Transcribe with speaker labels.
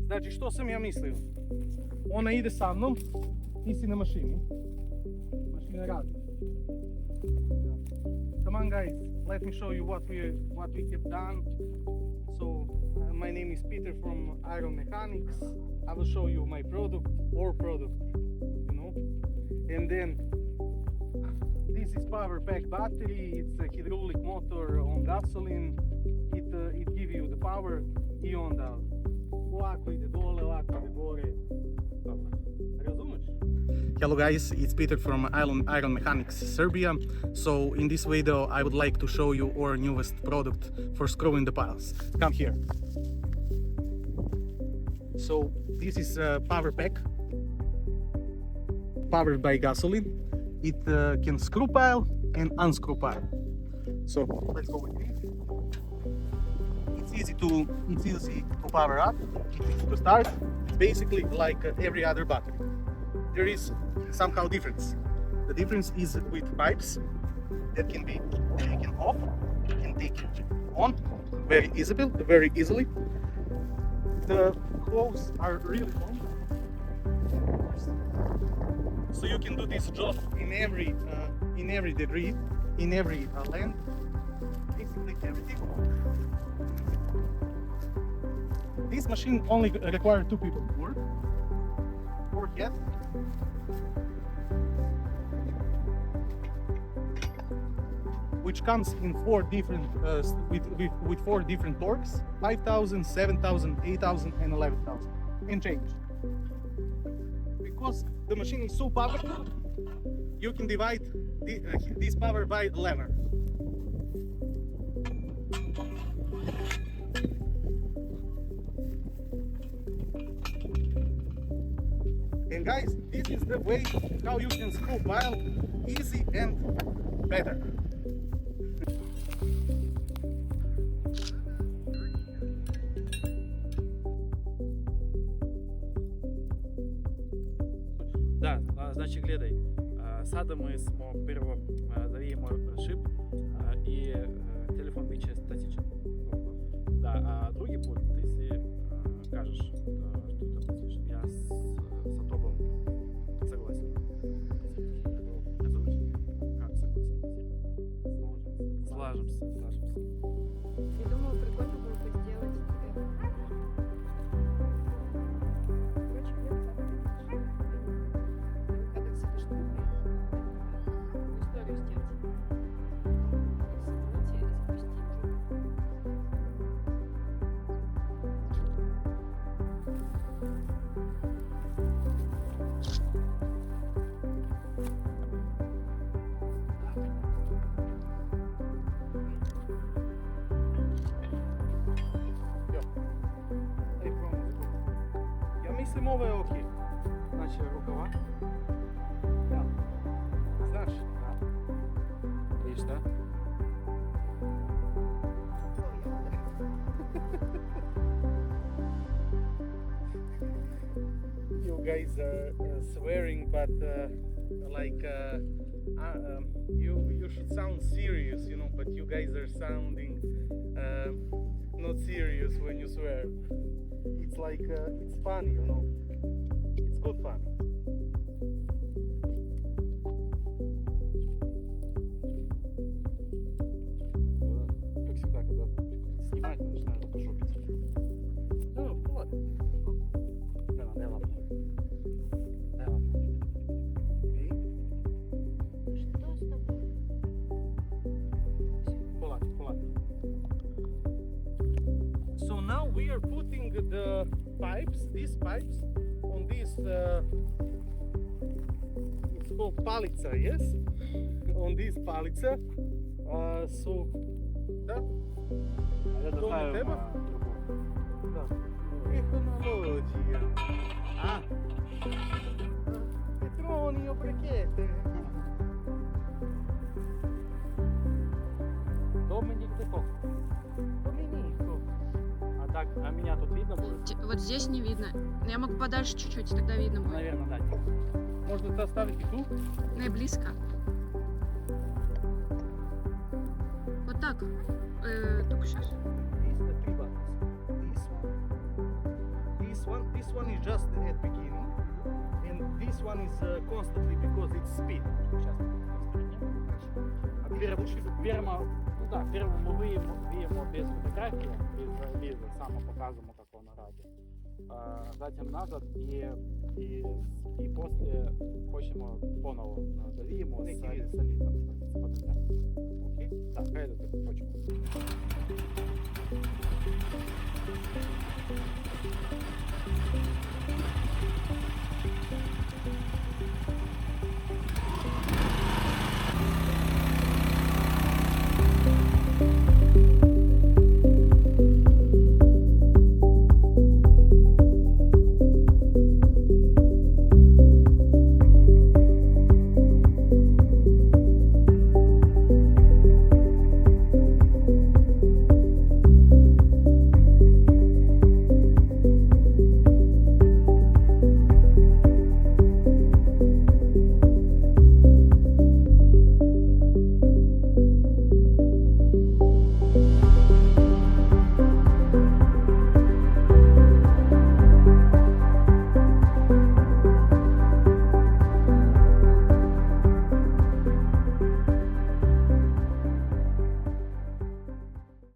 Speaker 1: Znači što sam ja mislio? Ona ide sa mnom, ti si na mašini. Mašina radi. Come on guys, let me show you what we have done. So my name is Peter from Iron-Mechanics. I will show you my product, our product, you know. And then this is power pack battery. It's a hydraulic motor on gasoline. It gives you the power. I onda ovako ide dole, ovako ide gore. Razumeš? Hello guys, it's Peter from Iron-Mechanics Serbia. So in this video I would like to show you our newest product for screwing the piles. Come here. So this is a power pack powered by gasoline. It can screw pile and unscrew pile. So let's go with it. It's easy to power up. It's easy to start. It's basically like every other battery. There is somehow difference. The difference is with pipes that can be taken off. You can take it on very easily. The hoses are really long, so you can do this job in every degree, in every length, basically everything. This machine only requires 2 people to work, or yet. Which comes in 4 different with 4 different torques: 5,000, 7,000, 8,000, and 11,000, and change. Because the machine is so powerful, you can divide this power by lever. And guys, this is the way how you can screw pile easy and better.
Speaker 2: Да, значит, gledaj, sada mi smo prvo zavijemo šip i telefon bit će statičan. Da, a drugi put ti si kažeš što misliš. Ja sa tobom согласен. Razumiješ? Как согласен? Slažem se.
Speaker 3: Я думала, прикольно было бы сделать
Speaker 1: Mislim ovo je ok. Znači rukava. Da. Znaš? Da. I šta? You guys are swearing, but you should sound serious, you know, but you guys are sounding not serious when you swear. It's like it's funny, you know. It's good fun. Как всегда, когда снимать, начинают пожопиться. Ну, ладно. Дай ладно.
Speaker 3: Что с тобой?
Speaker 1: Polati. So now we are putting these pipes on this it's called palica, yes, on this palica. So да, to ne treba. Da. Tehnologija. Petroni obrechete.
Speaker 2: Доминик Деков.
Speaker 1: Domenico.
Speaker 2: А так, а меня тут видно будет?
Speaker 3: Вот здесь не видно. Я могу подальше чуть-чуть, тогда видно будет.
Speaker 2: Наверное, да.
Speaker 1: Можно это оставить и тут.
Speaker 3: Не близко. Вот так. Только сейчас.
Speaker 1: This the 3 buttons. This This one is just at beginning, and this one is constantly because it's speed.
Speaker 2: Сейчас первому, ну да, первому мы выємо без фотографии, без визы, само показываем, как он радио. Затем назад и после хочемо поново завіємо з салізом, з фотографією. Окей? Так, хай до тебе хочемо.